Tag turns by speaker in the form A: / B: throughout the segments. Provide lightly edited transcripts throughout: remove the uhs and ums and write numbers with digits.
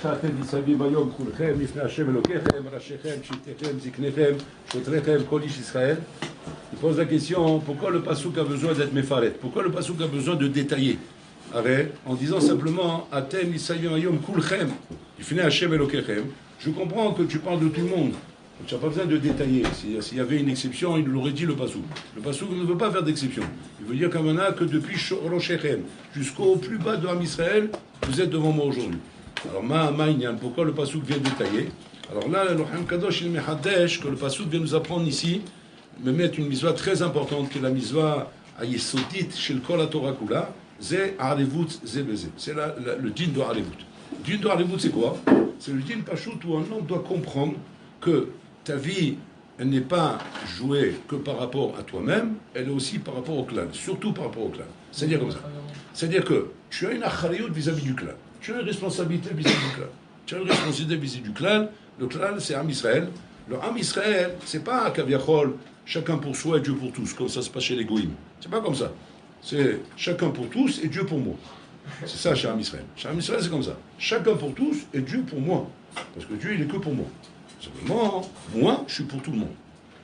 A: אתם ניצבים היום כולכם לפני השם אלוקיכם, ראשיכם, שבטיכם, זקניכם, שוטריכם, כל איש ישראל. Il pose la question, pourquoi le pasouk a besoin d'être méfaret? Pourquoi le pasouk a besoin de détailler? En disant simplement, Atem ניצבים היום כולכם לפני השם אלוקיכם, je comprends que tu parles de tout le monde. Donc, tu n'as pas besoin de détailler. S'il y avait une exception, il l'aurait dit le pasouk. Le pasouk ne veut pas faire d'exception. Il veut dire comme on a que depuis Roshechem jusqu'au plus bas de Ham Israël, vous êtes devant moi aujourd'hui. Alors, pourquoi le pasouk vient détailler? Alors là, le Ham Kadosh, il met Hadesh, que le pasouk vient nous apprendre ici, me mettre une mitzvah très importante, qui est la mitzvah Ayesodit chez le Kol HaTorah Kula, c'est Arevut Zebeze. C'est le din de Arevut. Le din de Arevut, c'est quoi? C'est le din Pachout où un homme doit comprendre que ta vie, elle n'est pas jouée que par rapport à toi-même, elle est aussi par rapport au clan, surtout par rapport au clan. C'est-à-dire comme ça. C'est-à-dire que tu as une achariout vis-à-vis du clan. Tu as une responsabilité vis-à-vis du clan. Tu as une responsabilité vis-à-vis du clan. Le clan, c'est Ham Israël. Le Ham Israël, c'est pas Kaviachol, chacun pour soi et Dieu pour tous, comme ça se passe chez les Goïms. C'est pas comme ça. C'est chacun pour tous et Dieu pour moi. C'est ça chez Ham Israël. Chez Ham Israël, c'est comme ça. Chacun pour tous et Dieu pour moi. Parce que Dieu, il est que pour moi. Simplement, moi, je suis pour tout le monde.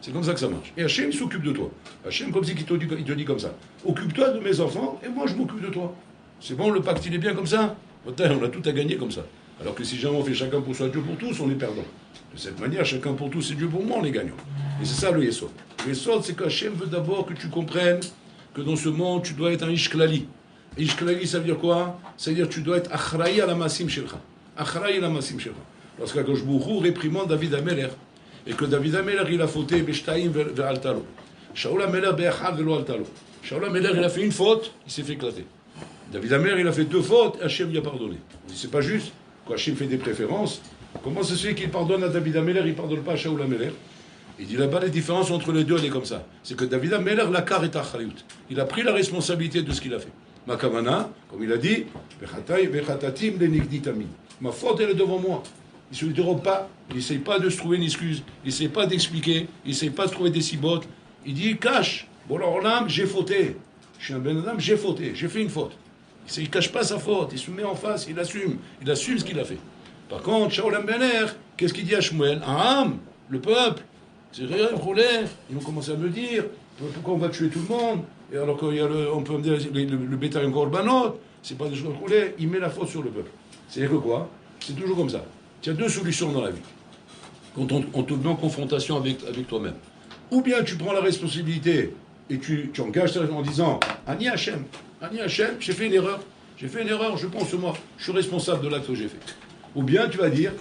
A: C'est comme ça que ça marche. Et Hachem s'occupe de toi. Hachem, comme si il te dit comme ça. Occupe-toi de mes enfants et moi, je m'occupe de toi. C'est bon, le pacte, il est bien comme ça. On a tout à gagner comme ça. Alors que si jamais on fait chacun pour soi, Dieu pour tous, on est perdant. De cette manière, chacun pour tous et Dieu pour moi, on est gagnant. Et c'est ça le Yesod. Le Yesod, c'est qu'Hachem veut d'abord que tu comprennes que dans ce monde, tu dois être un Ishklali. Ishklali, ça veut dire quoi? Ça veut dire que tu dois être Achraï à la Massim Shelcha. Achraï à la Massim Shelcha. Lorsqu'Akadosh Baruch Hu réprimande David Ameler, et que David Ameler, il a fauté, Beshtaim ve'altalo. Shaul Ameler be'achad ve'lo altalo. Shaul Ameler, il a fait une faute, il s'est fait éclater. David Ameler, il a fait deux fautes, et Hachem lui a pardonné. On dit, c'est pas juste, quand Hachem fait des préférences, comment ça se fait qu'il pardonne à David Ameler, il ne pardonne pas à Shaul Ameler? Il dit là-bas, les différences entre les deux, elle est comme ça. C'est que David Ameler, la car est achariout. Il a pris la responsabilité de ce qu'il a fait. Ma kavana, comme il a dit, Vechatatim lenigdi tamid. Ma faute, elle est devant moi. Il ne se dérobe pas, il n'essaye pas de se trouver une excuse, il n'essaye pas d'expliquer, il n'essaye pas de trouver des cibottes. Il dit, cache, bon alors l'âme, j'ai fauté. Je suis un ben adam, j'ai fauté, j'ai fait une faute. Il ne cache pas sa faute, il se met en face, il assume ce qu'il a fait. Par contre, Shaul Ameler, qu'est-ce qu'il dit à Shmuel? Aham, le peuple, c'est rien, ils vont commencer à me dire, pourquoi on va tuer tout le monde? Et alors qu'il y a on peut me dire, le bétail encore banot, c'est pas des choses roulées, il met la faute sur le peuple. C'est-à-dire que quoi? C'est toujours comme ça. Il y a deux solutions dans la vie. Quand on te met en confrontation avec toi-même. Ou bien tu prends la responsabilité et tu engages ta en disant Ani Hachem, j'ai fait une erreur, je pense moi, je suis responsable de l'acte que j'ai fait. Ou bien tu vas dire,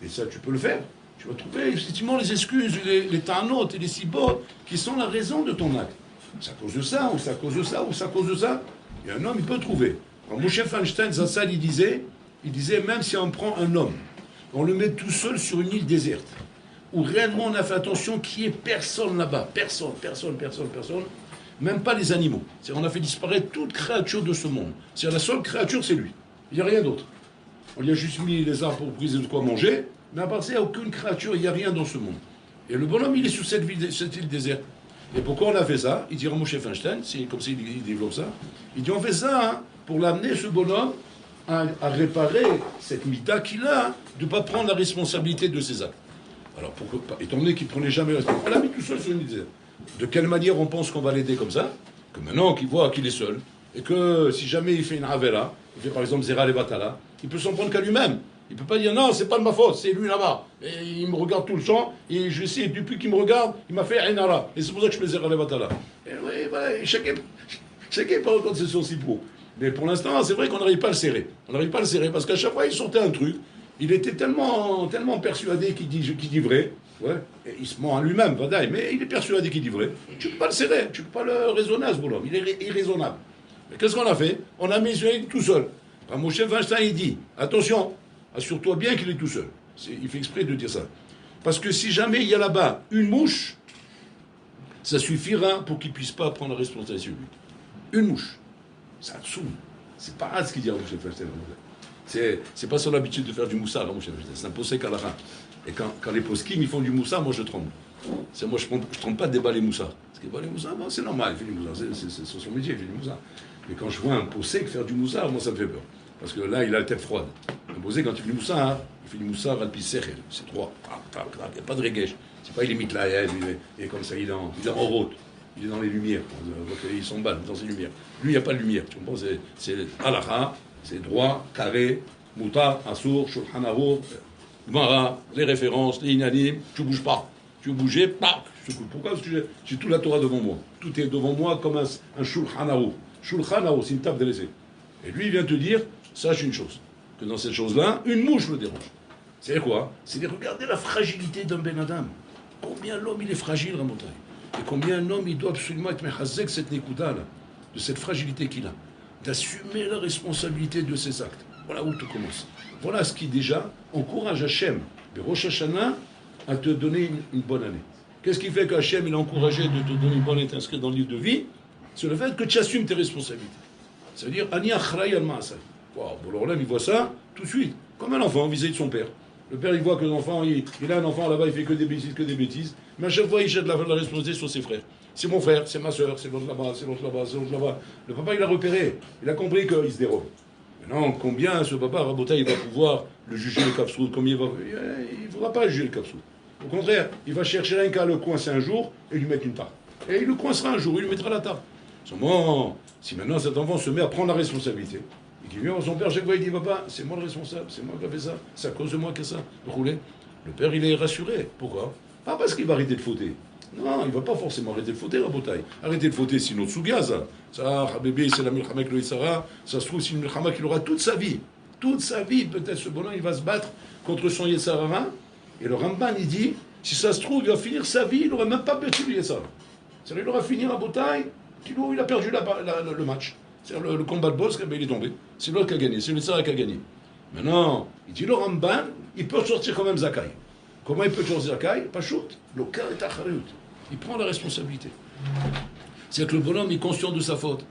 A: et ça tu peux le faire, tu vas trouver effectivement les excuses, les tarnotes et les cibots qui sont la raison de ton acte. C'est à cause de ça, ou c'est à cause de ça, ou c'est à cause de ça. Et un homme, il peut trouver. Quand Moshe Feinstein, Zassal, il disait, même si on prend un homme, on le met tout seul sur une île déserte, où réellement on a fait attention qu'il n'y ait personne là-bas, personne, même pas les animaux. On a fait disparaître toute créature de ce monde. La seule créature, c'est lui. Il n'y a rien d'autre. On lui a juste mis les arbres pour briser de quoi manger, mais à part ça, il n'y a aucune créature, il n'y a rien dans ce monde. Et le bonhomme, il est sur cette île déserte. Et pourquoi on a fait ça? Il dira Moshe Feinstein, c'est comme ça il développe ça. Il dit on fait ça pour l'amener, ce bonhomme, à réparer cette mita qu'il a, de ne pas prendre la responsabilité de ses actes. Alors, étant donné qu'il ne prenait jamais la responsabilité, on l'a mis tout seul sur une île. De quelle manière on pense qu'on va l'aider comme ça? Que maintenant qu'il voit qu'il est seul, et que si jamais il fait une avera, il fait par exemple Zera Levatala, il peut s'en prendre qu'à lui-même. Il ne peut pas dire non, c'est pas de ma faute, c'est lui là-bas. Et il me regarde tout le temps, et je sais, depuis qu'il me regarde, il m'a fait Ainara. Et c'est pour ça que je fais Zera Levatala. Et oui, voilà, chacun pas compte ses sourcils pour. Mais pour l'instant, c'est vrai qu'on n'arrive pas à le serrer. On n'arrive pas à le serrer parce qu'à chaque fois, il sortait un truc. Il était tellement persuadé qu'il dit vrai. Ouais. Et il se ment à lui-même, vadaï, mais il est persuadé qu'il dit vrai. Tu ne peux pas le serrer, tu ne peux pas le raisonner à ce bonhomme. Il est irraisonnable. Mais qu'est-ce qu'on a fait? On a mis tout seul. Quand Moshe Feinstein, il dit attention, assure-toi bien qu'il est tout seul. Il fait exprès de dire ça. Parce que si jamais il y a là-bas une mouche, ça suffira pour qu'il ne puisse pas prendre la responsabilité sur lui. Une mouche. C'est absurde. C'est pas ce qu'il dit à Moshe Feinstein. C'est pas son habitude de faire du moussard à Moshe Feinstein. C'est un posek à la fin. Et quand les poskim ils font du moussard, moi je tremble. Moi je tremble pas de déballer moussard. Parce que déballer moussard, bon, c'est normal, il fait du moussard. C'est son métier, il fait du moussard. Mais quand je vois un posek faire du moussard, moi ça me fait peur. Parce que là, il a la tête froide. Un bosé, quand il fait du moussard, il fait du moussard al pisechel. C'est droit. Il n'y a pas de régèche. C'est pas il imite la haine, il est comme ça, il est en route. Il est dans les lumières. Il s'emballe dans ses lumières. Lui, il n'y a pas de lumière. Tu comprends? C'est halakha, c'est droit, carré, moutar, assour, shulchan arour, gemara, les références, les inanim. Tu ne bouges pas. Tu veux bouger, paf. Pourquoi? Parce que j'ai toute la Torah devant moi. Tout est devant moi comme un shulchan arour. Shulchan arour, c'est une table dressée. Et lui, il vient te dire, sache une chose, que dans cette chose-là, une mouche le dérange. C'est quoi? C'est de regarder la fragilité d'un Ben Adam. Combien l'homme, il est fragile, Ramotai. Et combien un homme, il doit absolument être mechazek cette nekuda là, de cette fragilité qu'il a, d'assumer la responsabilité de ses actes. Voilà où tout commence. Voilà ce qui déjà encourage Hachem, Rosh Hashanah, à te donner une bonne année. Qu'est-ce qui fait qu'Hachem, il a encouragé de te donner une bonne année, t'inscrire dans le livre de vie? C'est le fait que tu assumes tes responsabilités. Ça veut dire, Ani achraï al ma'asai. Bon, alors là, il voit ça tout de suite, comme un enfant vis-à-vis de son père. Le père, il voit que l'enfant, il a un enfant là-bas, il fait que des bêtises. Mais à chaque fois, il jette la responsabilité sur ses frères. C'est mon frère, c'est ma soeur, c'est l'autre là-bas, c'est l'autre là-bas, c'est l'autre là-bas. Le papa, il a repéré. Il a compris qu'il se dérobe. Maintenant, combien ce papa, Rabota, il va pouvoir le juger le kapsoud? Combien il ne voudra pas juger le kapsoud. Au contraire, il va chercher un cas le coincer un jour et lui mettre une tarte. Et il le coincera un jour, il lui mettra la tarte. Seulement, si maintenant cet enfant se met à prendre la responsabilité, et qu'il vient voir son père, chaque fois il dit, papa, c'est moi le responsable, c'est moi qui ai fait ça, c'est à cause de moi que ça, roulé. Le père, il est rassuré. Pourquoi? Pas parce qu'il va arrêter de fauter. Non, il ne va pas forcément arrêter de fauter, Rabotai. Arrêter de fauter, c'est notre souga, ça. Ça, bébé, c'est la milchama avec le Issara. Ça se trouve, c'est une milchama qu'il aura toute sa vie. Toute sa vie, peut-être ce bonhomme, il va se battre contre son Yessara. Et le Ramban, il dit, si ça se trouve, il va finir sa vie, il n'aura même pas battu le Yessara. C'est-à-dire, il aura fini Rabotai, il a perdu le match. C'est-à-dire, le combat de boss, il est tombé. C'est l'autre qui a gagné, c'est le Yessara qui a gagné. Maintenant, il dit, le Ramban, il peut sortir quand même Zakai. Comment il peut sortir Zakai? Pas shoot. Le cas est acharut. Il prend la responsabilité. C'est que le bonhomme est conscient de sa faute.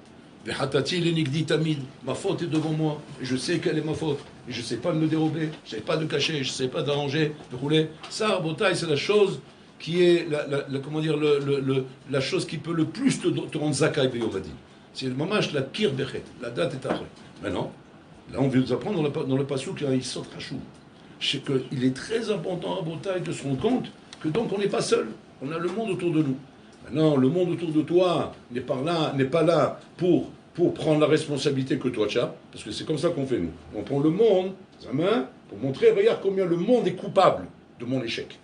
A: Ma faute est devant moi. Et je sais quelle est ma faute. Et je ne sais pas de me dérober. Je ne sais pas de cacher. Je ne sais pas d'arranger, de rouler. Ça, Botaï, c'est la chose qui est, comment dire, la chose qui peut le plus te rendre Zakai Beyovadi. C'est le mamash, la kir bechet. La date est après. Maintenant, là, on vient nous apprendre dans le passou qu'il y a un Yisot Rachou. C'est qu'il est très important à Botaï de se rendre compte que donc on n'est pas seul. On a le monde autour de nous. Maintenant, le monde autour de toi n'est pas là pour prendre la responsabilité que toi tu as, parce que c'est comme ça qu'on fait nous. On prend le monde, sa main, pour montrer, regarde combien le monde est coupable de mon échec.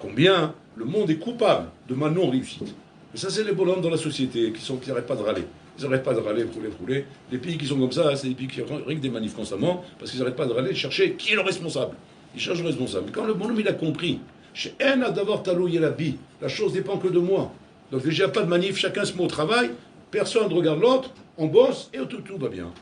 A: Combien le monde est coupable de ma non-réussite. Et ça, c'est les bonhommes dans la société qui n'arrêtent pas de râler. Ils n'arrêtent pas de râler, rouler. Les pays qui sont comme ça, c'est des pays qui règlent des manifs constamment, parce qu'ils n'arrêtent pas de râler, de chercher qui est le responsable. Ils cherchent le responsable. Mais quand le bonhomme, il a compris, chez En a d'avoir talou yelabi, la chose dépend que de moi. Donc déjà, pas de manif, chacun se met au travail, personne ne regarde l'autre, on bosse et tout va bien.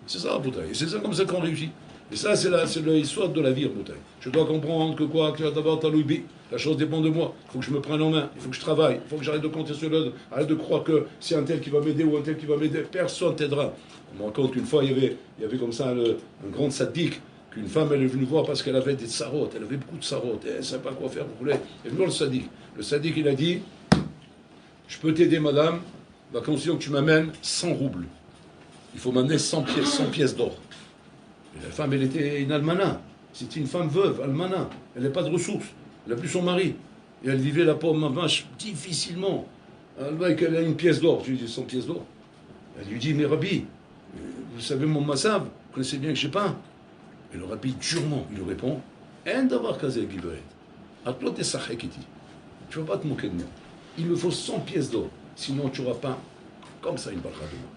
A: C'est ça, Boutaï. Et c'est ça comme ça qu'on réussit. Et ça, c'est l'histoire de la vie, Boutaï. Je dois comprendre que quoi, que d'abord talou bi, la chose dépend de moi. Il faut que je me prenne en main, il faut que je travaille, il faut que j'arrête de compter sur l'autre, arrête de croire que c'est un tel qui va m'aider ou un tel qui va m'aider. Personne t'aidera. On me raconte qu'une fois, il y avait comme ça un grand sadique. Une femme, elle est venue voir parce qu'elle avait des tsarotes, elle avait beaucoup de tsarotes, elle ne savait pas quoi faire, vous voulez. Elle est venue voir le sadique. Le sadique, il a dit, je peux t'aider, madame, à condition que tu m'amènes 100 roubles. Il faut m'amener 100 pièces d'or. Et la femme, elle était une almana. C'était une femme veuve, almana. Elle n'a pas de ressources. Elle n'a plus son mari. Et elle vivait la pauvre vache difficilement. Elle a une pièce d'or. Je lui dis 100 pièces d'or. Elle lui dit, mais Rabbi, vous savez mon massav, vous connaissez bien que je n'ai pas. Et le rabbi, durement, il lui répond, tu ne vas pas te moquer de moi. Il me faut 100 pièces d'or. Sinon, tu n'auras pas, comme ça, une balra de moi.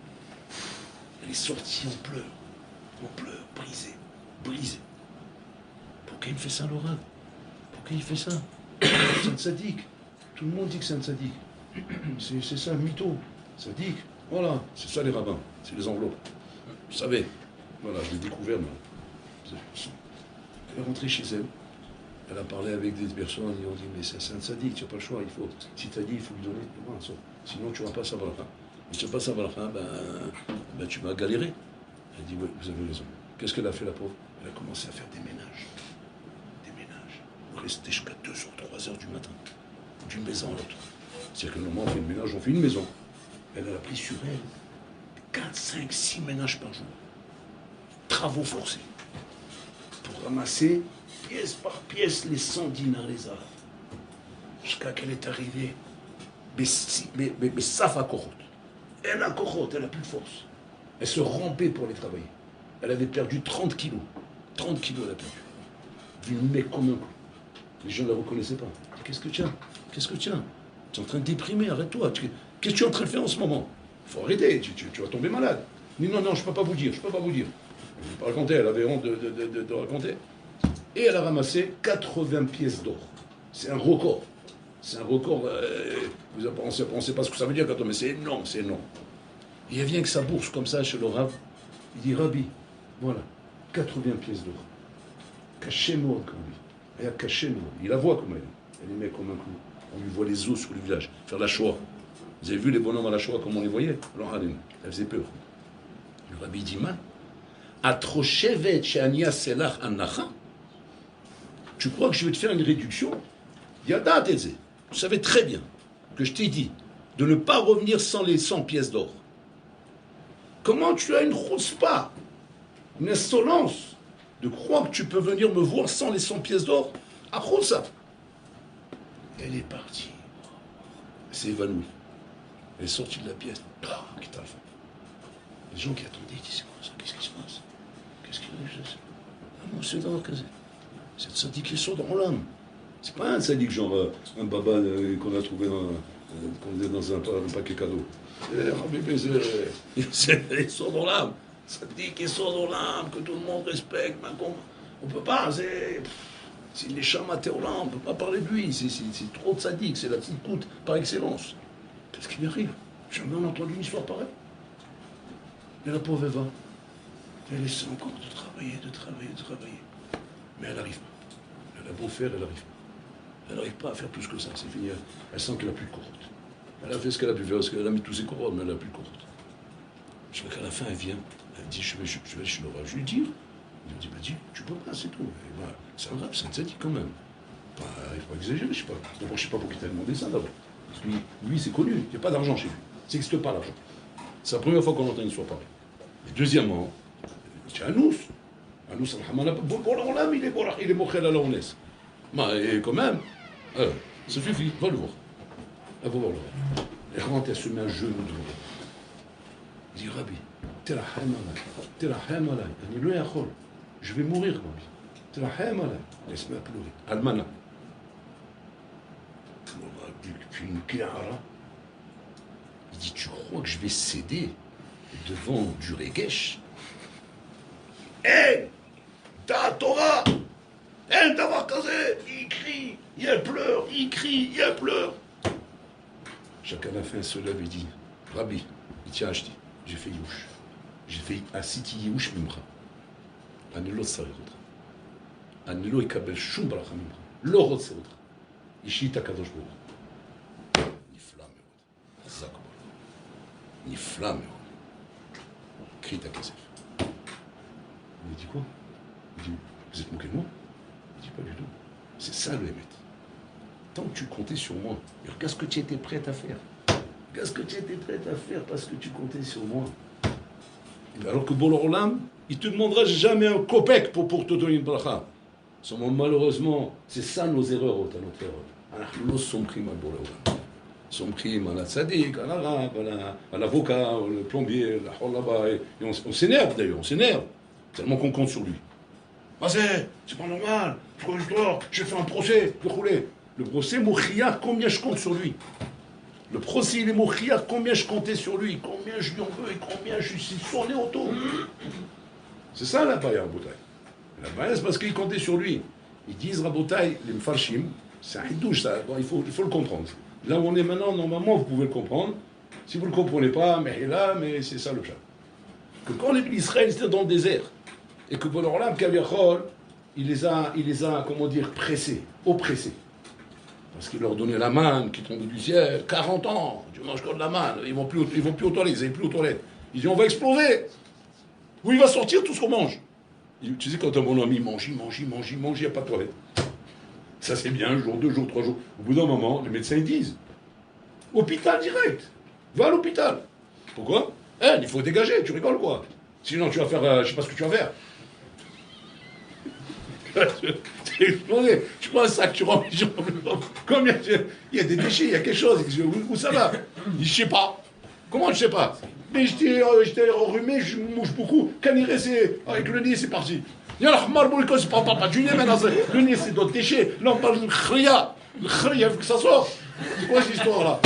A: Elle est sortie en pleurs, brisée. Pourquoi il fait ça, le Rav? Pourquoi il fait ça? C'est un tzaddik. Tout le monde dit que c'est un tzaddik. C'est ça, un mytho. Tzaddik. Voilà, c'est ça les rabbins. C'est les enveloppes. Vous savez. Voilà, je l'ai découvert, moi. Elle est rentrée chez elle, elle a parlé avec des personnes, ils ont dit, mais c'est un sadique, tu n'as pas le choix, si tu as dit, il faut lui donner, sinon tu n'auras pas sa bracha. Si tu n'as pas sa bracha, ben, tu vas galérer. Elle dit, oui, vous avez raison. Qu'est-ce qu'elle a fait, la pauvre? Elle a commencé à faire des ménages. Rester jusqu'à 2 ou 3 heures du matin, d'une maison à l'autre. C'est-à-dire que normalement, on fait une ménage, on fait une maison. Elle a pris sur elle 4, 5, 6 ménages par jour. travaux forcés pour ramasser pièce par pièce les 100 dinars les arabes. Jusqu'à qu'elle est arrivée, mais Safa Kohot. Elle a Kohot, elle n'a plus de force. Elle se rampait pour aller travailler. Elle avait perdu 30 kilos. 30 kilos elle a perdu. D'une mec comme un coup. Les gens ne la reconnaissaient pas. Qu'est-ce que tu as? Qu'est-ce que tu as? Tu es en train de déprimer, arrête-toi. Qu'est-ce que tu es en train de faire en ce moment? Il faut arrêter, tu vas tomber malade. Non, non, je ne peux pas vous dire, je ne peux pas vous dire. Elle ne pas raconter, elle avait honte de raconter. Et elle a ramassé 80 pièces d'or. C'est un record. C'est un record. Vous ne pensez pas ce que ça veut dire quand on... Mais c'est énorme, c'est énorme. Et elle vient avec sa bourse comme ça chez le Rav. Il dit, Rabbi, voilà, 80 pièces d'or. Cachez-moi comme lui. Elle a caché nous. Il la voit comme elle. Elle est met comme un coup. On lui voit les os sur le visage. Faire la Shoah. Vous avez vu les bonhommes à la Shoah, comment on les voyait? Alors, elle faisait peur. Le Rabbi dit, man, Atroshevet she'ania selach anacha. Tu crois que je vais te faire une réduction? Yada Teze. Vous savez très bien que je t'ai dit de ne pas revenir sans les 100 pièces d'or. Comment tu as une chuspa, une insolence de croire que tu peux venir me voir sans les 100 pièces d'or? Après ça. Elle est partie. Elle s'est évanouie. Elle est sortie de la pièce. Les gens qui attendaient, ils disaient, c'est quoi ça? Qu'est-ce qui se passe? Qu'est-ce qu'il y a? Ah non, c'est dans c'est le sadique qui sort dans l'âme. C'est pas un sadique genre un baba qu'on a trouvé dans un paquet cadeau. Il sort dans l'âme. Sadique qui sort dans l'âme, que tout le monde respecte. On peut pas, c'est les chamatés au l'âme, on peut pas parler de lui. C'est trop de sadique, c'est la petite coute par excellence. Qu'est-ce qui lui arrive? Jamais on a entendu une histoire pareille. Et la pauvre Eva, elle essaie encore de travailler. Mais elle n'arrive pas. Elle a beau faire, elle n'arrive pas. Elle n'arrive pas à faire plus que ça, c'est fini. Elle sent qu'elle n'a plus de corotte. Elle a fait ce qu'elle a pu faire, parce qu'elle a mis tous ses corottes, mais elle n'a plus de corotte. Je vois qu'à la fin, elle vient, elle me dit, je vais chez le Rav, je lui dis. Il me dit, bah dis, tu peux pas, c'est tout. Ben, c'est un Rav, c'est un tzaddik quand même. Il ne faut pas exagérer, je sais pas. D'abord, je ne sais pas pour qui t'as demandé ça d'abord. Parce que lui, c'est connu, il n'y a pas d'argent chez lui. Ça n'existe pas l'argent. C'est la première fois qu'on entend une histoire pareille. Et deuxièmement, c'est Anous. Anous, il est mochel à la honesse. Mais quand même, ça suffit, va le voir. Elle va voir le Rav. Elle rentre, elle se met à genoux devant lui. Il dit, Rabbi, Terachem alay, je vais mourir, Rabbi. Terachem alay. Laisse-moi pleurer. Almana. Puis une Kéhara. Il dit, tu crois que je vais céder devant du Regesh? Hé, ta Torah, elle d'avoir casé, il crie, il pleure, il crie, il pleure. Chacun à la fin se lève et dit, Rabbi, il tient acheté, j'ai fait Youch. J'ai fait Asiti Youch Mimra. Anelo Sarirudra. Anelo Ekabel Shum Bracha Mimra. Lorot Sarirudra. Ishit Akadosh Baruch. Nifla Meod. Hazak Baruch. Nifla Meod. Crie ta Kesef. Il dit quoi? Il dit, vous êtes moqué de moi? Il dit, pas du tout. C'est ça le Hémet. Tant que tu comptais sur moi, regarde ce que tu étais prête à faire. Regarde ce que tu étais prête à faire parce que tu comptais sur moi. Alors que Bolo Olam, il ne te demandera jamais un copec pour te donner une bracha. Malheureusement, c'est ça nos erreurs, notre erreur. Nous sommes pris mal Bolo Olam. Nous sommes pris mal à la tzaddik, à l'arabe, à l'avocat, le plombier, la hollaba. Et on s'énerve d'ailleurs, on s'énerve. Tellement qu'on compte sur lui. C'est pas normal. Je fais un procès, je roulais. Le procès, Mouchia, combien je compte sur lui? Le procès, il est Mouchia, combien je comptais sur lui? Combien je lui en veux et combien je suis tourné autour? C'est ça la baïa, Rabotai. La baïa, c'est parce qu'il comptait sur lui. Ils disent, Rabotai, les Mfarshim, c'est un hidouche, ça. Bon, il faut le comprendre. Là où on est maintenant, normalement, vous pouvez le comprendre. Si vous ne le comprenez pas, mais c'est ça le chat. Que quand les Israël étaient dans le désert, et que Bonorlam, Kaviachol, il les a, comment dire, pressés, oppressés. Parce qu'il leur donnait la manne qui tombait du ciel, 40 ans, tu manges comme de la manne, ils vont plus aux toilettes, ils n'aillent plus aux toilettes. Ils disent, on va exploser. Où il va sortir tout ce qu'on mange? Tu sais, quand un bon ami mange, il n'y a pas de toilette. Ça c'est bien, un jour, 2 jours, 3 jours. Au bout d'un moment, les médecins ils disent, hôpital direct, va à l'hôpital. Pourquoi? Il faut dégager, tu rigoles quoi? Sinon tu vas faire, je sais pas ce que tu vas faire. J'ai explosé. Je prends un sac, tu rends. Combien il y a des déchets, il y a quelque chose. Où ça va? Je sais pas. Comment je sais pas? Mais j'étais enrhumé, je mouche beaucoup. Quand il restait avec le nez, c'est parti. Il y a le c'est pas du nez maintenant. Le nez, c'est d'autres déchets. Là, on parle de khria. Le khria, il faut que ça sorte. C'est quoi cette histoire-là?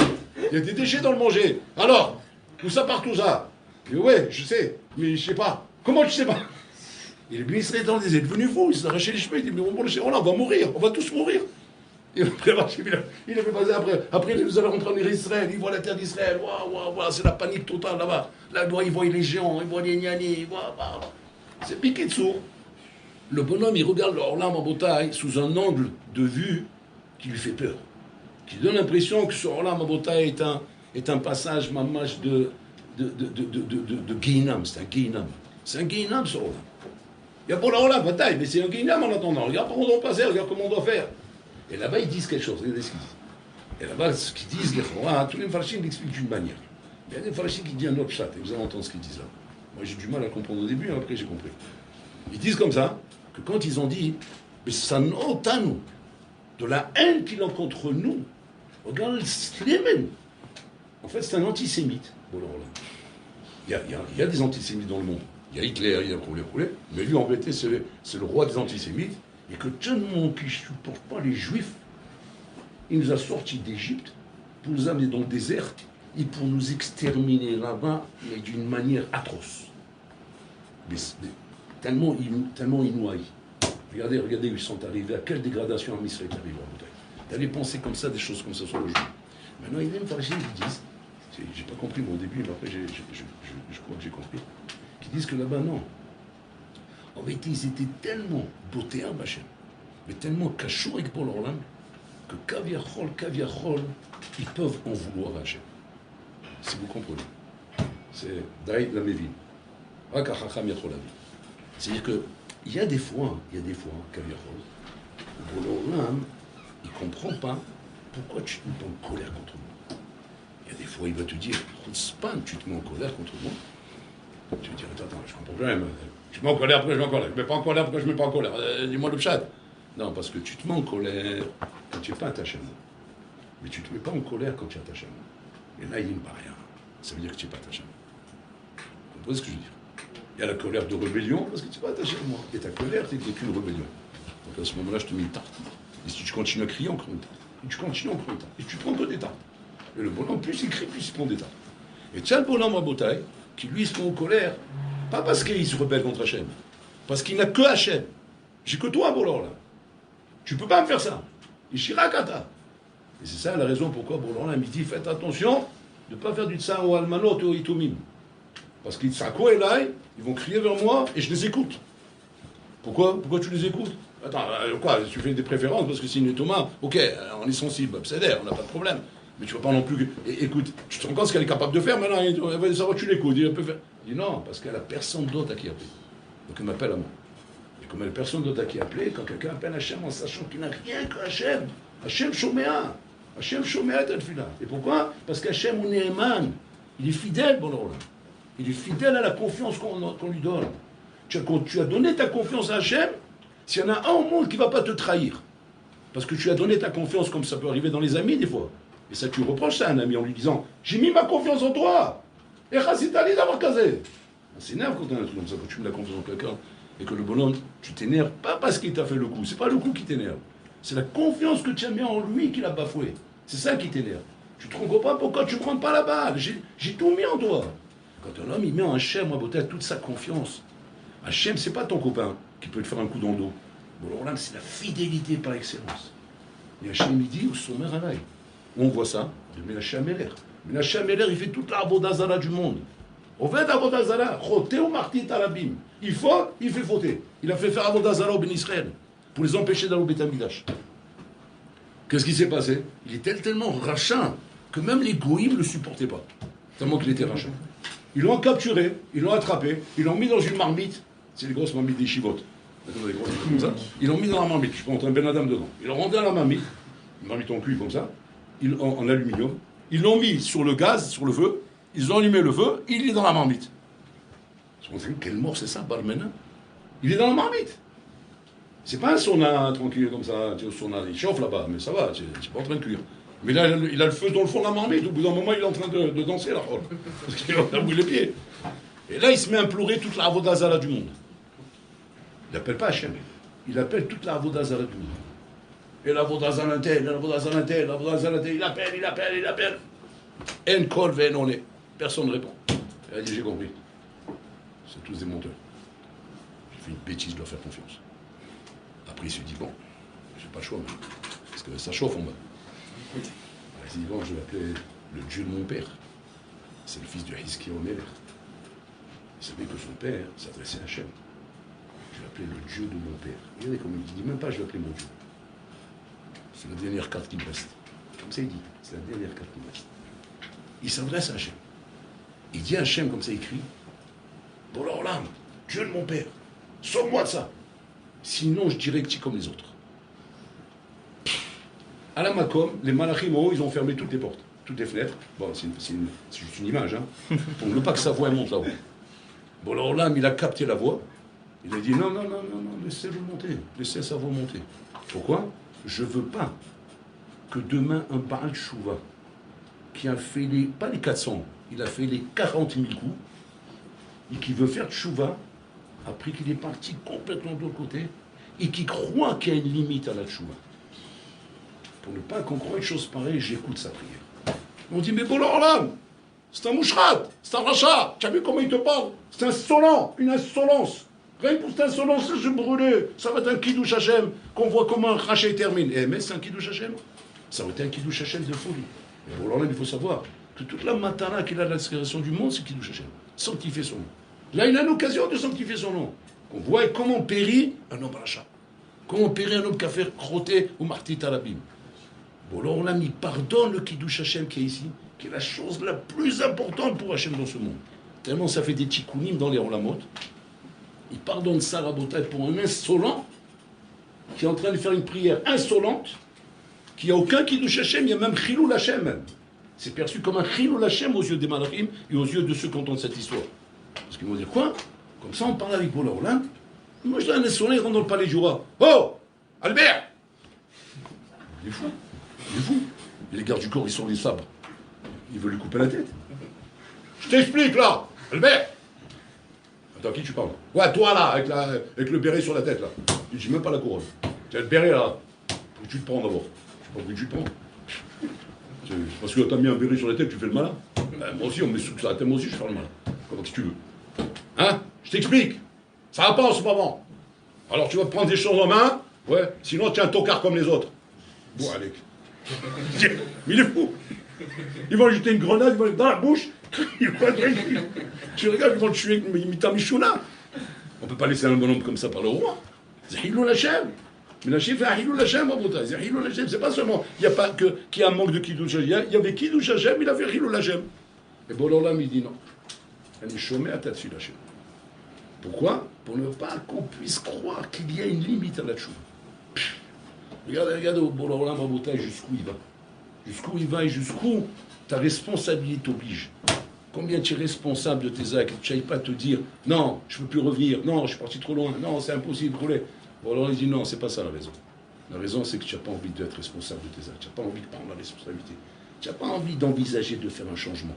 A: Il y a des déchets dans le manger. Alors, où ça part tout ça? Et ouais, je sais, mais je sais pas. Comment je sais pas? Et le ministre est devenu fou, il s'est arraché les cheveux, il dit, mais on va mourir, on va tous mourir. Et après, il avait basé après ils allaient rentrer en Israël, ils voient la terre d'Israël, waouh, c'est la panique totale là-bas. Là, ils voient les géants, ils voient les gnanis, waouh. C'est piqué de sourd. Le bonhomme, il regarde leur lame en bataille sous un angle de vue qui lui fait peur. Qui donne l'impression que ce Olam Abotai est un passage mamage de Guéinam. C'est un Guéinam. C'est un Guéinam, ce Olam. Il y a pas l'Olam Abotai, mais c'est un Guéinam en attendant. Regarde comment on doit passer, regarde comment on doit faire. Et là-bas, ils disent quelque chose. Regardez ce qu'ils disent. Et là-bas, ce qu'ils disent, tous les Mfarshim l'expliquent d'une manière. Il y a des Mfarshim qui disent un autre chat, et vous allez entendre ce qu'ils disent là. Moi, j'ai du mal à comprendre au début, hein, après j'ai compris. Ils disent comme ça, que quand ils ont dit, mais ça n'entend de la haine qu'il a contre nous, regarde les mêmes. En fait, c'est un antisémite. Il y a des antisémites dans le monde. Il y a Hitler, il y a problème. Mais lui, en vérité, c'est le roi des antisémites. Et que tellement qu'il ne supporte pas les juifs, il nous a sortis d'Égypte pour nous amener dans le désert et pour nous exterminer là-bas, mais d'une manière atroce. Mais tellement inouï. Regardez où ils sont arrivés, à quelle dégradation en Israël est arrivé en bouteille. D'aller penser comme ça, des choses comme ça sur le jeu. Maintenant, il y a même Fargé qui disent, j'ai pas compris moi, au début, mais après je crois que j'ai compris, qui disent que là-bas, non. En vérité, ils étaient tellement beautés à Hachem, mais tellement cachous avec Paul Orlam, que Kaviachol, ils peuvent en vouloir à Hachem. Si vous comprenez. C'est Daïd la Mévin. C'est-à-dire que il y a des fois, Kaviachol, Paul Orlam, il ne comprend pas pourquoi tu te mets en colère contre moi. Il y a des fois, il va te dire, tu te mets en colère contre moi. Tu vas dire, attends, je comprends pas. Je me mets en colère, pourquoi je me mets en colère? Je ne mets pas en colère, pourquoi je ne me mets pas en colère? Dis-moi le chat. Non, parce que tu te mets en colère quand tu n'es pas attaché à moi. Mais tu ne te mets pas en colère quand tu es attaché à moi. Et là, il n'y a pas rien. Ça veut dire que tu n'es pas attaché à moi. Vous comprenez ce que je veux dire? Il y a la colère de rébellion parce que tu n'es pas attaché à moi. Et ta colère, c'est qu'une rébellion. Donc à ce moment-là, je te mets une tarte. Et si tu continues à crier, encore une tarte. Et tu continues encore une tarte. Et tu prends que des tartes. Et le bonhomme, plus il crie, plus il prend des tartes. Et tiens le bonhomme à Botaï, qui lui se met en colère, pas parce qu'il se rebelle contre Hachem, parce qu'il n'a que Hachem. J'ai que toi, Boulor, là. Tu peux pas me faire ça. Ishirakata. Et c'est ça la raison pourquoi Boulor, là, il dit, faites attention de ne pas faire du tsar ou almanot ou itomim. Parce qu'ils s'accroient et là, ils vont crier vers moi et je les écoute. Pourquoi tu les écoutes? Attends, quoi, tu fais des préférences parce que c'est une Thomas. Ok, on est sensible, c'est d'air, on n'a pas de problème. Mais tu vas pas non plus. Écoute, tu te rends compte ce qu'elle est capable de faire maintenant? Ça va, tu l'écoutes. Il dit non, parce qu'elle a personne d'autre à qui appeler. Donc elle m'appelle à moi. Et comme elle n'a personne d'autre à qui appeler, quand quelqu'un appelle Hachem en sachant qu'il n'a rien que Hachem, Hachem Shoméa. Hachem Shoméa Tadfila. Et pourquoi? Parce qu'Hachem ou Neeman, il est fidèle, bon là. Il est fidèle à la confiance qu'on lui donne. Tu as donné ta confiance à Hachem, s'il y en a un au monde qui ne va pas te trahir, parce que tu as donné ta confiance comme ça peut arriver dans les amis des fois. Et ça, tu reproches ça à un ami en lui disant « J'ai mis ma confiance en toi !» Et Chassitali d'avoir casé. On s'énerve quand on a un truc comme ça, quand tu mets la confiance en quelqu'un et que le bonhomme, tu t'énerves pas parce qu'il t'a fait le coup. C'est pas le coup qui t'énerve. C'est la confiance que tu as mis en lui qui l'a bafoué. C'est ça qui t'énerve. Tu te rends pas pourquoi tu ne prends pas la balle. J'ai tout mis en toi. Quand un homme, il met en Hachem, moi, peut-être toute sa confiance. Hachem, c'est pas ton copain qui peut te faire un coup dans le dos. Bon, alors là, c'est la fidélité par excellence. Et Hachem, il dit, son mère à on voit ça de Menachem Meler. Menachem Meler, il fait toute la Avodazara du monde. On fait Avodazara, Choté ou Martit Arabim. Il fait fauter. Il a fait faire Avodazara au Ben Israël pour les empêcher d'aller au Beth Amikdash. Qu'est-ce qui s'est passé? Il était tellement rachin que même les goïms ne le supportaient pas. Tellement qu'il était rachin. Ils l'ont capturé, ils l'ont attrapé, ils l'ont mis dans une marmite. C'est les grosses marmites des chivotes. Comme ça. Ils l'ont mis dans la marmite. Je prends un Ben Adam dedans. Ils l'ont rendu à la marmite. Une marmite en cuit comme ça. En aluminium. Ils l'ont mis sur le gaz, sur le feu. Ils ont allumé le feu. Il est dans la marmite. Quelle mort c'est ça, Barmena? Il est dans la marmite. C'est pas un sauna tranquille comme ça, tu sais, au sauna, il chauffe là-bas, mais ça va, tu n'es pas en train de cuire. Mais là, il a le feu dans le fond de la marmite, au bout d'un moment, il est en train de danser là, parce qu'il a brûlé les pieds. Et là, il se met à implorer toute la Avodazara du monde. Il n'appelle pas Hachem, il appelle toute la Avodazara du monde. Et la Avodazara tel, la Avodazara tel, la Avodazara tel, il appelle. En kol ven on est. Personne ne répond. Il a dit, j'ai compris. C'est tous des menteurs. J'ai fait une bêtise, je dois faire confiance. Après, il se dit, bon, j'ai pas le choix, moi, parce que ça chauffe en bas. Il s'est dit, bon, je vais appeler le Dieu de mon père. C'est le fils de Hiski Omer. Il savait que son père s'adressait à Hachem. Je vais appeler le Dieu de mon père. Regardez comme il dit, même pas je vais appeler mon Dieu. C'est la dernière carte qui me reste. Comme ça, il dit, c'est la dernière carte qui me reste. Il s'adresse à Hachem. Il dit à Hachem, comme ça, il crie, bon alors là, Dieu de mon père, sauve-moi de ça. Sinon, je dirais que tu es comme les autres. À la Makom, les Malachim en haut, ils ont fermé toutes les portes, toutes les fenêtres. Bon, c'est juste une image, hein. Pour ne pas que sa voix monte là-haut. Bon, alors là, il a capté la voix. Il a dit non, laissez-le monter, laissez sa voix monter. Pourquoi? Je ne veux pas que demain, un Baal Shouva, qui a fait pas les 400, il a fait les 40 000 coups, et qui veut faire Tchouva, après qu'il est parti complètement de l'autre côté, et qui croit qu'il y a une limite à la Tchouva. Pour ne pas qu'on croie une chose pareille, j'écoute sa prière. On dit, mais bon, alors là, c'est un mouchrat, c'est un rachat, tu as vu comment il te parle? C'est insolent, une insolence. Rien que pour cette insolence, je brûlais. Ça va être un kidouche Hachem, qu'on voit comment un rachat termine. Eh, mais c'est un kidouche Hachem. Ça aurait été un kidouche Hachem de folie. Mais bon, alors là, il faut savoir que toute la matana qu'il a de l'inspiration du monde, c'est kidouche Hachem. Sanctifier son nom. Là, il a l'occasion de sanctifier son nom. On voit comment périt un homme rachat. Comment périt un homme qui a fait crotter ou martit à l'abîme. Bon, alors là, il pardonne le kidouche Hachem qui est ici, qui est la chose la plus importante pour Hachem dans ce monde. Tellement ça fait des tikkunim dans les Olamot. Il pardonne ça, Rabotai, pour un insolent qui est en train de faire une prière insolente, qui n'a aucun kiddush Hashem, il y a même chilul Hashem même. C'est perçu comme un chilul Hashem aux yeux des malachim et aux yeux de ceux qui entendent cette histoire. Parce qu'ils vont dire quoi? Comme ça on parle avec Bola Olam. Moi je dis un insolent, il rentre dans le palais du roi. Oh Albert! Il est fou. Il est fou. Et les gardes du corps, ils sont les sabres. Ils veulent lui couper la tête. Je t'explique là, Albert! Attends, qui tu parles? Ouais, toi là, avec le béret sur la tête là. Je dis même pas la couronne. Tu as le béret là. Où tu te prends d'abord? Je sais pas où tu te prends. C'est parce que t'as mis un béret sur la tête, tu fais le malin. Ben, moi aussi, on me met sous la tête, moi aussi je fais le malin. Comment que tu veux? Hein? Je t'explique. Ça va pas en ce moment. Alors tu vas prendre des choses en main, ouais, sinon tu es un tocard comme les autres. Bon, allez. Mais il est fou. Ils vont lui jeter une grenade, ils vont dans la bouche. Ils vont tu regardes, ils vont le tuer avec Mitamichouna. On ne peut pas laisser un bonhomme comme ça par le roi. C'est Hilul Hashem. Mais la chef fait Hilul Hashem, c'est Hilul Hashem. C'est pas seulement, il n'y a pas que qu'il y a un manque de Kiddush Hashem. Il y avait Kiddush Hashem, il a fait Hilul Hashem. Et Bololam, il dit non. Elle est chômée à tête sur Hashem. Pourquoi? Pour ne pas qu'on puisse croire qu'il y a une limite à la chouva. Regarde au Bololam Rabotai jusqu'où il va. Jusqu'où il va et jusqu'où ta responsabilité t'oblige. Combien tu es responsable de tes actes? Tu n'ailles pas te dire non, je ne peux plus revenir, non, je suis parti trop loin, non, c'est impossible, rouler. Bon, alors il dit non, c'est pas ça la raison. La raison, c'est que tu n'as pas envie d'être responsable de tes actes, tu n'as pas envie de prendre la responsabilité, tu n'as pas envie d'envisager de faire un changement.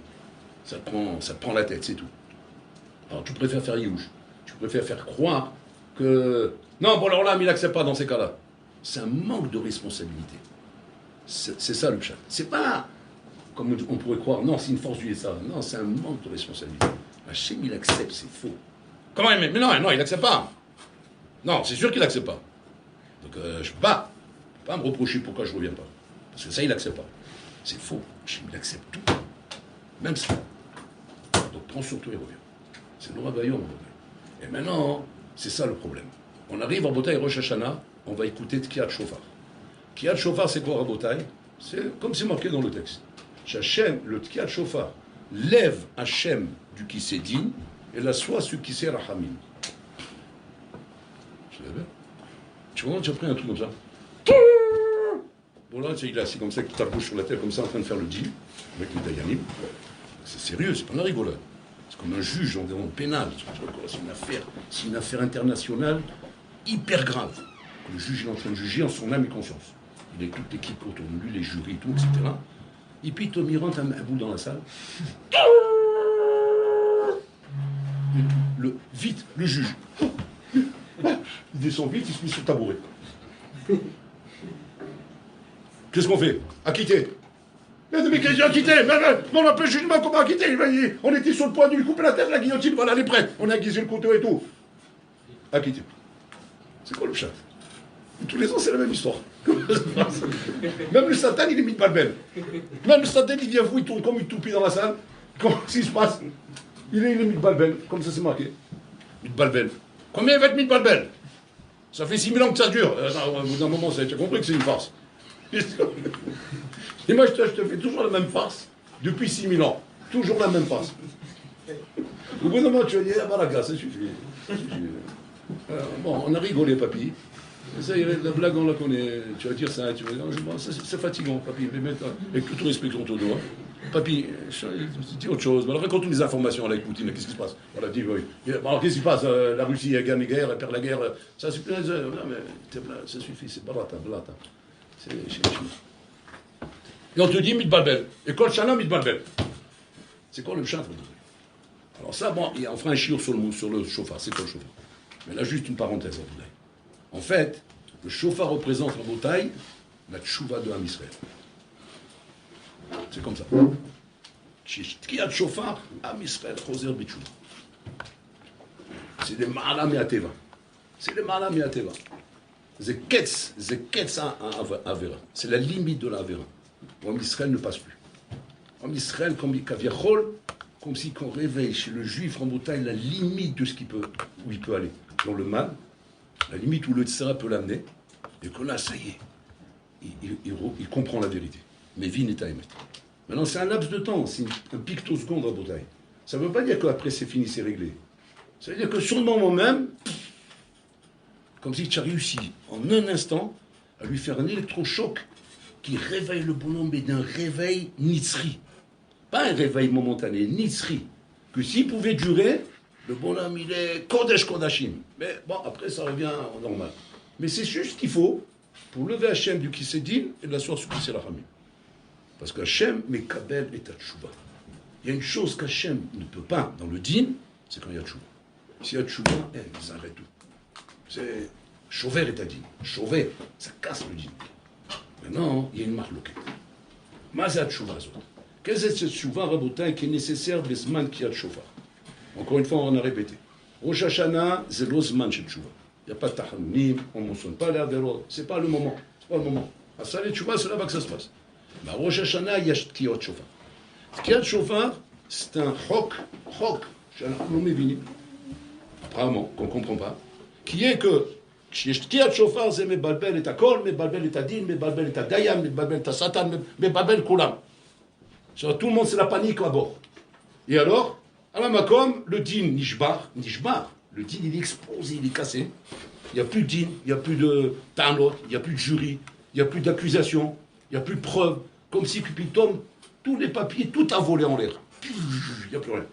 A: Ça te prend la tête, c'est tout. Alors tu préfères faire Youch, tu préfères faire croire que non, bon alors là, mais il n'accepte pas dans ces cas-là. C'est un manque de responsabilité. C'est ça le chat. C'est pas comme on pourrait croire, non, c'est une force du SA. Non, c'est un manque de responsabilité. Hachem, il accepte, c'est faux. Comment il met? Mais non, il n'accepte pas. Non, c'est sûr qu'il n'accepte pas. Donc je ne peux pas me reprocher pourquoi je ne reviens pas. Parce que ça, il n'accepte pas. C'est faux. Hachem, il accepte tout. Même ça. Donc prends sur toi et reviens. C'est le Ravaillon, Et maintenant, c'est ça le problème. On arrive en Botaï Rosh Hashanah, on va écouter Tkiyat Shofar. Tkiyat Shofar, c'est quoi Rabotai? C'est comme c'est marqué dans le texte. Hachem, le Tkiyat Shofar, lève Hachem du Kisédin et l'assoit sur Kisé Rahamim. Tu vois, tu as pris un truc comme ça. Bon là, il est assis comme ça, avec ta bouche sur la tête, comme ça, en train de faire le deal, avec les Dayanim. C'est sérieux, c'est pas une rigolade. C'est comme un juge en pénal. C'est une affaire internationale hyper grave. Le juge est en train de juger en son âme et conscience. Il a toute l'équipe autour de lui, les jurys, tout, etc. Et puis Tom, il rentre un bout dans la salle. Vite, le juge. Il descend vite, il se met sur le tabouret. Qu'est-ce qu'on fait? Acquitté. Mais qu'est-ce acquitté? Mais on a pas le jugement, comment acquitté? On était sur le point de lui couper la tête, la guillotine, voilà, elle est prête. On a aiguisé le couteau et tout. Acquitté. C'est quoi le chat? Tous les ans, c'est la même histoire. Même le Satan, il est mis de balbel. Même le Satan, il vient vous, il tourne comme une toupie dans la salle. Comment ça se passe? Il est mis de balbel, comme ça c'est marqué. Mis de balbel. Combien il va être mis de balbel? Ça fait 6000 ans que ça dure. Au bout d'un moment, tu as compris que c'est une farce. Et moi, je te fais toujours la même farce depuis 6000 ans. Toujours la même farce. Au bout d'un moment, tu vas dire, ah, baraka, ça suffit. Bon, on a rigolé, papy. Ça, la blague, on la connaît. Tu vas dire ça, tu vas dire, bon, c'est fatigant, papy. Mais maintenant, avec tout respect qu'on te doit. Papy, dis autre chose. Alors, raconte-nous les informations avec Poutine. Qu'est-ce qui se passe? Voilà, dis, oui. Alors, qu'est-ce qui se passe? La Russie, elle gagne la guerre, elle perd la guerre. Ça suffit. Non, mais ça suffit. C'est balata. Et on te dit, mitbalbel. Et quand Shana, mitbalbel. C'est quoi le chat? Alors, ça, bon, on fera un chiour sur le chauffard. C'est quoi le chauffard? Mais là, juste une parenthèse. En fait, le chauffard représente en bataille la tchouva de Ham Israël. C'est comme ça. Qui a de chauffard? Ham Israël, choser bitchouva. C'est des ma'ala me'ateva. C'est des ma'ala me'ateva. C'est ketz avera. C'est la limite de la avera. Ham Israël ne passe plus. Ham Israël, comme si qu'on réveille chez le juif en bataille la limite de ce où il peut aller. Dans le mal, la limite où le tsara peut l'amener, et que là, ça y est, il comprend la vérité. Mais vie n'est à émettre. Maintenant, c'est un laps de temps, c'est un pictoseconde à bataille. Ça ne veut pas dire qu'après c'est fini, c'est réglé. Ça veut dire que sur le moment même, comme si tu as réussi en un instant à lui faire un électrochoc qui réveille le bonhomme, mais d'un réveil nitzri. Pas un réveil momentané, nitzri. Que s'il pouvait durer, le bonhomme, il est Kodesh Kodashim. Mais bon, après, ça revient au normal. Mais c'est juste ce qu'il faut pour lever Hachem du Kisédin et de l'asseoir sur Kisé Lachamim. Parce qu'Hachem, Mekabel et Tchouva. Il y a une chose qu'Hachem ne peut pas dans le din, c'est quand il y a Tchouva. S'il y a Tchouva, ça arrête tout. C'est Chauver et Tadin. Chauver, ça casse le din. Maintenant, il y a une marque locale. Mazat Tchouva, quelle est cette Tchouva, Rabotin, qui est nécessaire de l'Esman qui a Tchouva? Encore une fois, on a répété. Rosh Hashanah, c'est l'Osman chez Tchouva. Il n'y a pas de tahanim, on ne mentionne pas l'air de l'autre. Ce n'est pas le moment. C'est pas le moment. À Salé Tchouva, c'est là-bas que ça se passe. Mais à Rosh Hashanah, il y a Tkiyot Shofar. Tkiyot Shofar, c'est un chok, apparemment, qu'on ne comprend pas, qui est que Tkiyot Shofar, c'est mes balbel et akol, mes balbel et adin, mes balbel et adayam, mes balbel et satan, mes balbel kulam. Tout le monde, c'est la panique à bord. Et alors, à la Makom, le din nishbar, le din il est explosé, il est cassé. Il n'y a plus de din, il n'y a plus de tanot, il n'y a plus de jury, il n'y a plus d'accusation, il n'y a plus de preuves. Comme si Cupitom, tous les papiers, tout a volé en l'air. Il n'y a plus rien.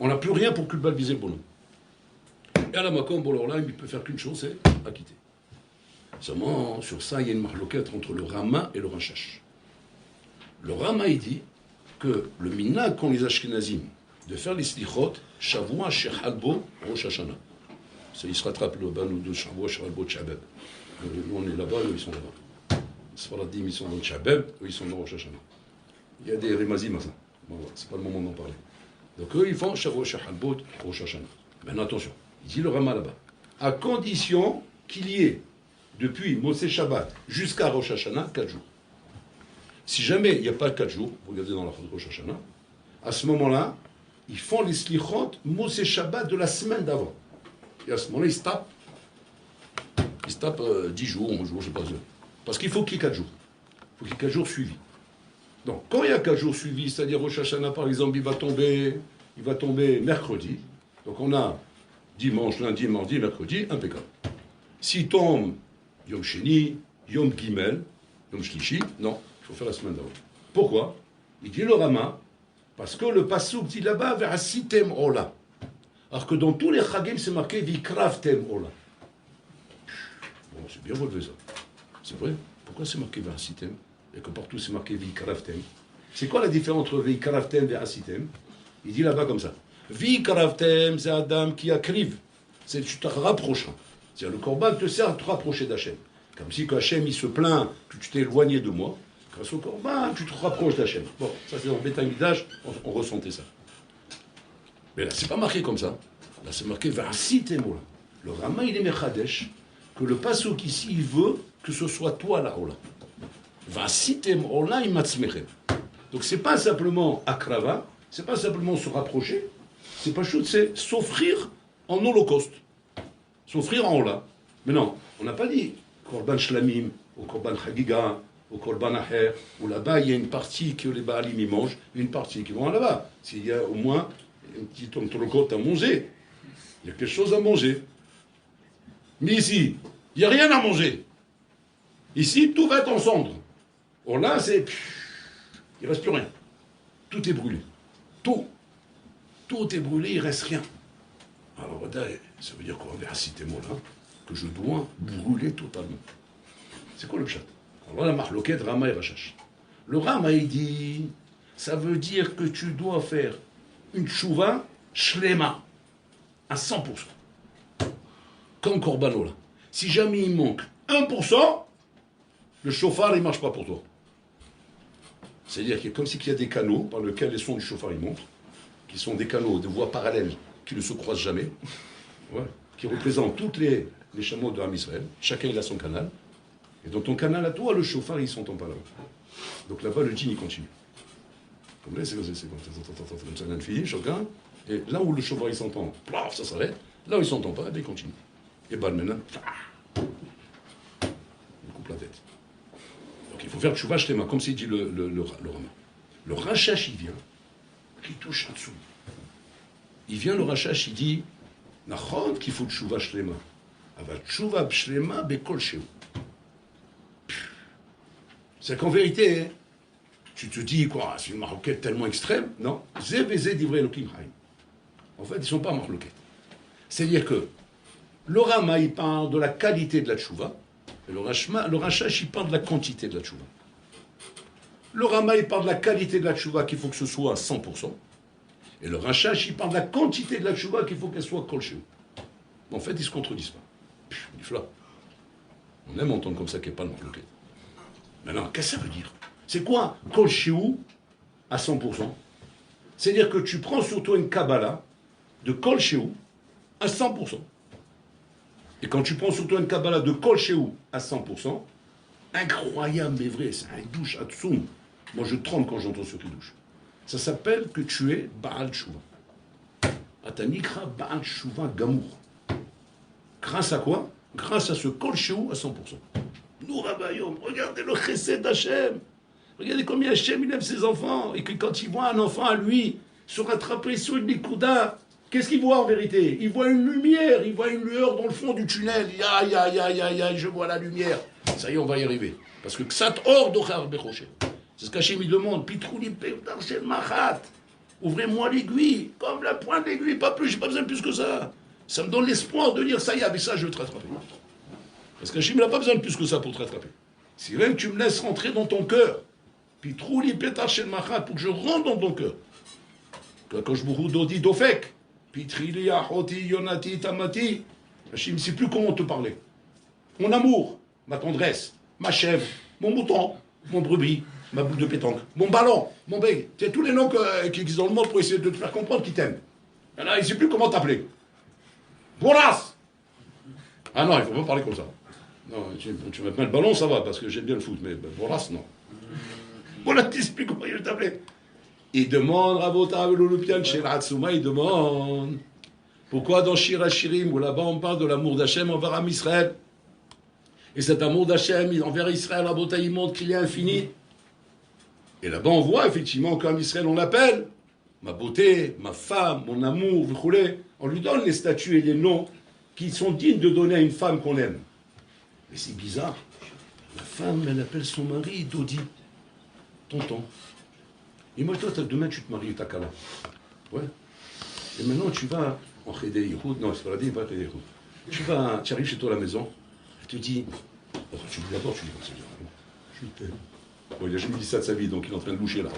A: On n'a plus rien pour culpabiliser le bonhomme. Et à la Makom, bon, alors là, il ne peut faire qu'une chose, c'est acquitter. Seulement, sur ça, il y a une marloquette entre le Rama et le Rachash. Le Rama, il dit que le minag qu'ont les Ashkenazim de faire les slichot, Shavua Shechalbo, Rosh Hashanah. Il se rattrape le banou de Shavua Shechalbo Tchabeb. Nous, on est là-bas, eux, ils sont là-bas. Les Sfaradim, ils sont dans Tchabeb, eux, ils sont dans Rosh Hashanah. Il y a des Remazim à ça. Bon, c'est pas le moment d'en parler. Donc, eux, ils font Shavua Shechalbo, Rosh Hashanah. Maintenant, attention, il dit le Rama là-bas. À condition qu'il y ait, depuis Mosé Shabbat jusqu'à Rosh Hashanah, 4 jours. Si jamais il n'y a pas 4 jours, vous regardez dans la Rosh Hashanah, à ce moment-là, ils font les slichot Mosé Shabbat de la semaine d'avant. Et à ce moment-là, ils se tapent 10 jours, 11 jours, je ne sais pas. Parce qu'il faut qu'il y ait 4 jours. Il faut qu'il y ait 4 jours suivis. Donc, quand il y a 4 jours suivis, c'est-à-dire Rosh Hashanah, par exemple, il va tomber mercredi. Donc, on a dimanche, lundi, mardi, mercredi, impeccable. S'il tombe Yom Sheni, Yom Gimel, Yom Shlishi, non, il faut faire la semaine d'avant. Pourquoi? Il dit le Rama, parce que le Passouk dit là-bas, vers Sitem Ola. Alors que dans tous les Chagim, c'est marqué Vikravtem Ola. c'est bien relevé ça. C'est vrai. Pourquoi c'est marqué V'asitem et que partout c'est marqué V'ikaravtem? C'est quoi la différence entre V'ikaravtem et V'asitem? Il dit là-bas comme ça. V'ikaravtem, c'est Adam qui accrive. C'est tu te rapproches. C'est-à-dire le corban te sert à te rapprocher d'Hachem. Comme si Hachem il se plaint que tu t'es éloigné de moi. Grâce au corban, tu te rapproches d'Hachem. Bon, ça c'est dans Beth Amikdash, on ressentait ça. Mais là, c'est pas marqué comme ça. Là, c'est marqué V'asitem. Le Rama, il est Mechadesh, que le pasuk ici, il veut que ce soit toi la Ola. V'asitem Ola imatzmechem. Donc c'est pas simplement akrava, c'est pas simplement se rapprocher, c'est pas chose, c'est s'offrir en holocauste. S'offrir en Ola. Mais non, on n'a pas dit Korban Shlamim, ou Korban Chagiga, ou Korban Aher, où là-bas il y a une partie que les Baalim y mangent, une partie qui vont là-bas. S'il y a au moins un petit holocauste à manger, il y a quelque chose à manger. Mais ici, il n'y a rien à manger. Ici, tout va être en cendres. Or là, c'est... Il ne reste plus rien. Tout est brûlé. Tout. Tout est brûlé, il ne reste rien. Alors, ça veut dire quoi? Ces mots-là, que je dois brûler totalement. C'est quoi le chat? Alors là, la marloquette, Rama et Rachash. Le Rama, il dit, ça veut dire que tu dois faire une tchouva shlema, à 100%. Comme Corbano, là. Si jamais il manque 1%, le chauffard, il ne marche pas pour toi. C'est-à-dire qu'il y a comme s'il y a des canaux par lesquels les sons du chauffard ils montent, qui sont des canaux de voies parallèles qui ne se croisent jamais, ouais, qui représentent toutes les chameaux de Ham Israël. Chacun il a son canal. Et dans ton canal à toi, le chauffard, il ne s'entend pas là-bas. Donc là-bas, le djinn, il continue. Comme là, c'est comme ça, l'infini, chacun. Et là où le chauffard, il s'entend, plaf, ça s'arrête. Là où il ne s'entend pas, il continue. Et ben maintenant, il coupe la tête. Donc il faut faire tchouva shlema, comme c'est dit le Rama. Le Rachash, il vient, il touche en dessous. Il vient, le Rachash, il dit, Nachon qu'il faut tchouva shlema. Ava tchouva shlema bekol sheu. C'est qu'en vérité, hein, tu te dis, quoi, c'est une marloquette tellement extrême. Non. Zé vezé divrei Elokim haïm. En fait, ils ne sont pas marloquettes. C'est-à-dire que le Rama, il parle de la qualité de la tchouva, et le Rachash, il parle de la quantité de la tchouva. Le Rama, il parle de la qualité de la tchouva, qu'il faut que ce soit à 100%, et le Rachash, il parle de la quantité de la tchouva, qu'il faut qu'elle soit kolchéou. En fait, ils ne se contredisent pas. Il fla. On aime entendre comme ça qu'il n'y a pas de marloquette. Maintenant, qu'est-ce que ça veut dire? C'est quoi kolchéou à 100%? C'est-à-dire que tu prends sur toi une Kabbalah de kolchéou à 100%. Et quand tu prends sur toi une Kabbalah de Kol Shehu à 100%, incroyable mais vrai, c'est un douche à Tsoum. Moi je tremble quand j'entends ce douche. Ça s'appelle que tu es Baal Tshuva. Atanikra Baal Tshuva Gamour. Grâce à quoi? Grâce à ce Kol Shehu à 100%. Nous Rabbayom, regardez le chesed d'Hachem. Regardez combien Hachem il aime ses enfants. Et que quand il voit un enfant à lui se rattraper sur une Nikuda, qu'est-ce qu'il voit en vérité? Il voit une lumière, il voit une lueur dans le fond du tunnel. Aïe, aïe, aïe, aïe, aïe, je vois la lumière. Ça y est, on va y arriver. Parce que Ksat Or Dochar Bechoshe. C'est ce qu'Hachem il demande. Pitrouli Pevdar Shel Machat. Ouvrez-moi l'aiguille, comme la pointe d'aiguille, pas plus, j'ai pas besoin de plus que ça. Ça me donne l'espoir de dire, ça y est, avec ça, je vais te rattraper. Parce qu'Hachem n'a pas besoin de plus que ça pour te rattraper. Si même tu me laisses rentrer dans ton cœur, Pitrouli Pevdar Shel Machat, pour que je rentre dans ton cœur. Quand je vous dodi dofek. Pitrilia, Hoti, Yonati, Tamati. Hachem ne sait plus comment te parler. Mon amour, ma tendresse, ma chèvre, mon mouton, mon brebis, ma boule de pétanque, mon ballon, mon bec. C'est tous les noms qui existent dans le monde pour essayer de te faire comprendre qu'ils t'aiment. Et là, il ne sait plus comment t'appeler. Boras. Ah non, il ne faut pas parler comme ça. Non, tu m'appelles le ballon, ça va, parce que j'aime bien le foot, mais Boras, non. Voilà, tu ne sais plus comment il veut t'appeler. Il demande à votre Avélolupian chez Ratsuma, il demande pourquoi dans Shir HaShirim, où là-bas on parle de l'amour d'Hachem envers Am Israël. Et cet amour d'Hachem envers Israël, à Bota, il montre qu'il est infini. Et là-bas on voit effectivement qu'Am Israël on l'appelle ma beauté, ma femme, mon amour, vous voulez. On lui donne les statuts et les noms qui sont dignes de donner à une femme qu'on aime. Mais c'est bizarre. La femme, elle appelle son mari Dodi, tonton. Et moi, toi, demain, tu te maries, ta kala. Ouais. Et maintenant, tu vas en Chédé Yehoud. Non, c'est pas la dit, pas Chédé Yehoud. Tu arrives chez toi à la maison. te dit, tu dis d'abord, tu dis comme ça, je t'aime. Bon, il n'a jamais dit ça de sa vie, donc il est en train de loucher là.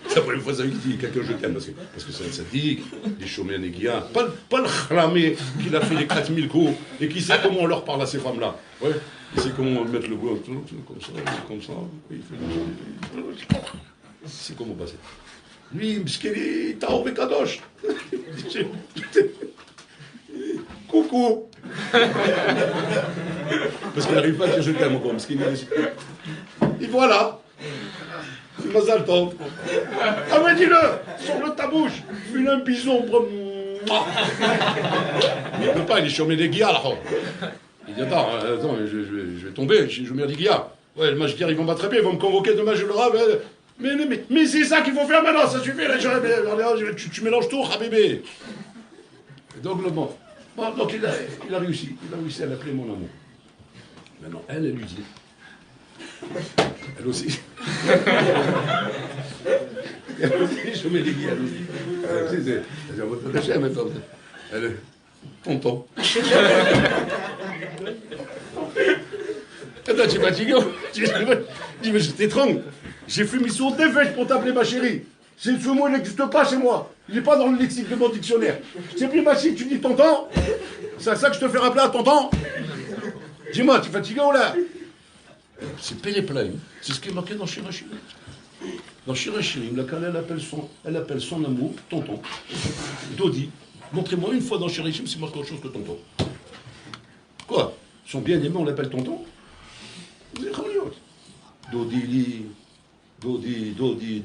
A: C'est la première fois qu'il dit quelqu'un je t'aime, parce que c'est un sadique, des chômeurs néguia, pas le chlamé qu'il a fait les 4000 coups et qui sait comment on leur parle à ces femmes-là. Ouais, il sait comment mettre le bois comme ça, il c'est comment passer. Lui, il t'a enlevé Kadosh. Coucou. Parce qu'il n'arrive pas à dire je t'aime encore. Et voilà. Il m'a tov. Ah mais dis-le, sors-le ta bouche. File un bison. Il ne peut pas, il est chômé des guias là. Il dit attends, je vais tomber, je mets des guias. Ouais, le match ils vont pas très bien, ils vont me convoquer demain, je le rave. Mais c'est ça qu'il faut faire maintenant, ça suffit. Là, tu mélanges tout, bébé. Donc le bon. Bon, donc il a réussi à l'appeler mon amour. Maintenant, elle lui dit. Elle aussi. Elle aussi, je mets les guillemets, elle aussi. Elle est tonton. Attends, tu es fatigué? Dis, mais je t'étrangle. J'ai fumé sur des fèches pour t'appeler ma chérie. Ce mot n'existe pas chez moi. Il n'est pas dans le lexique de mon dictionnaire. C'est plus facile, tu dis tonton. C'est à ça que je te fais rappeler à tonton. Dis-moi, tu es fatigué ou là? C'est Péléplaïm. C'est ce qui est marqué dans Shirachirim. Dans Shirachirim, la Kala, elle appelle son amour tonton. Dodi. Montrez-moi une fois dans Shirachirim c'est marqué autre chose que tonton. Quoi? Son bien-aimé, on l'appelle tonton? Dodi, Dodi,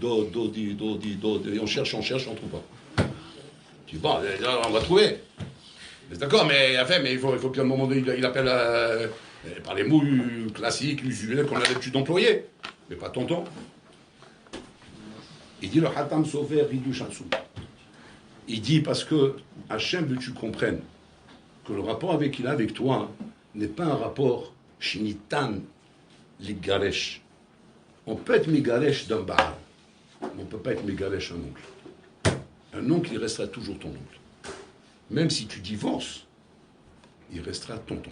A: et on cherche, on trouve pas. Tu dis, bon, on va trouver. Mais d'accord, mais il faut qu'à un moment donné, il appelle par les mots classiques, usuels qu'on a l'habitude d'employer. Mais pas tonton. Il dit le Hatam Sofer Ridu Shansou. Il dit parce que Hachem veut que tu comprennes que le rapport qu'il a avec toi n'est pas un rapport shinitan ligaresh. On peut être mégaresh d'un Baal, mais on ne peut pas être mégaresh un oncle. Un oncle, il restera toujours ton oncle. Même si tu divorces, il restera tonton.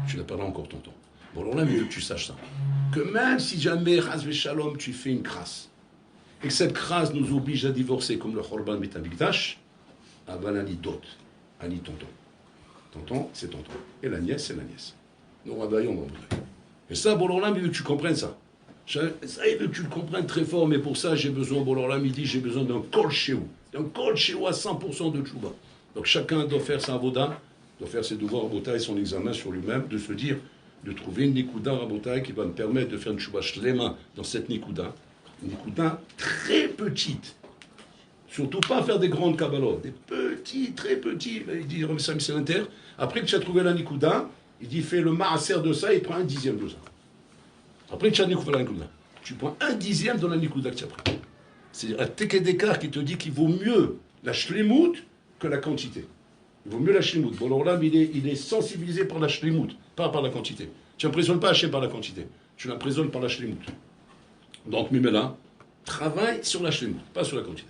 A: Tu l'appelleras encore tonton. Bon, alors là, il veut que tu saches ça. Que même si jamais, Hazve Shalom, tu fais une crasse, et que cette crasse nous oblige à divorcer comme le Chorban Betamikdash, Avalani Dot, Ani tonton. Tonton, c'est tonton. Et la nièce, c'est la nièce. Nous rabaillons dans le. Et ça, Bololam, il veut que tu comprennes ça. Ça, il veut que tu le comprennes très fort, mais pour ça, j'ai besoin, Bololam, il dit, j'ai besoin d'un kol chéou. D'un kol chéou à 100% de tchouba. Donc chacun doit faire sa avoda, doit faire ses devoirs rabotaï, son examen sur lui-même, de se dire, de trouver une nikuda rabotaï qui va me permettre de faire une tchouba shlema dans cette nikuda. Une nikuda très petite. Surtout pas faire des grandes kabbalot, des petits, très petits. Il dit, ça c'est l'inter. Après que tu as trouvé la nikuda, il dit, fais le maaser de ça, il prend 1/10 de ça. Après que tu as trouvé la nikuda, tu prends 1/10 de la nikuda que tu as pris. C'est-à-dire un teke d'écart qui te dit qu'il vaut mieux la shlemout que la quantité. Il vaut mieux la shlemout. Bon, alors là, il est sensibilisé par la shlemout, pas par la quantité. Tu n'impressionnes pas Hachem par la quantité, tu l'impressionnes par la shlemout. Donc, Mimela, travaille sur la shlemout, pas sur la quantité.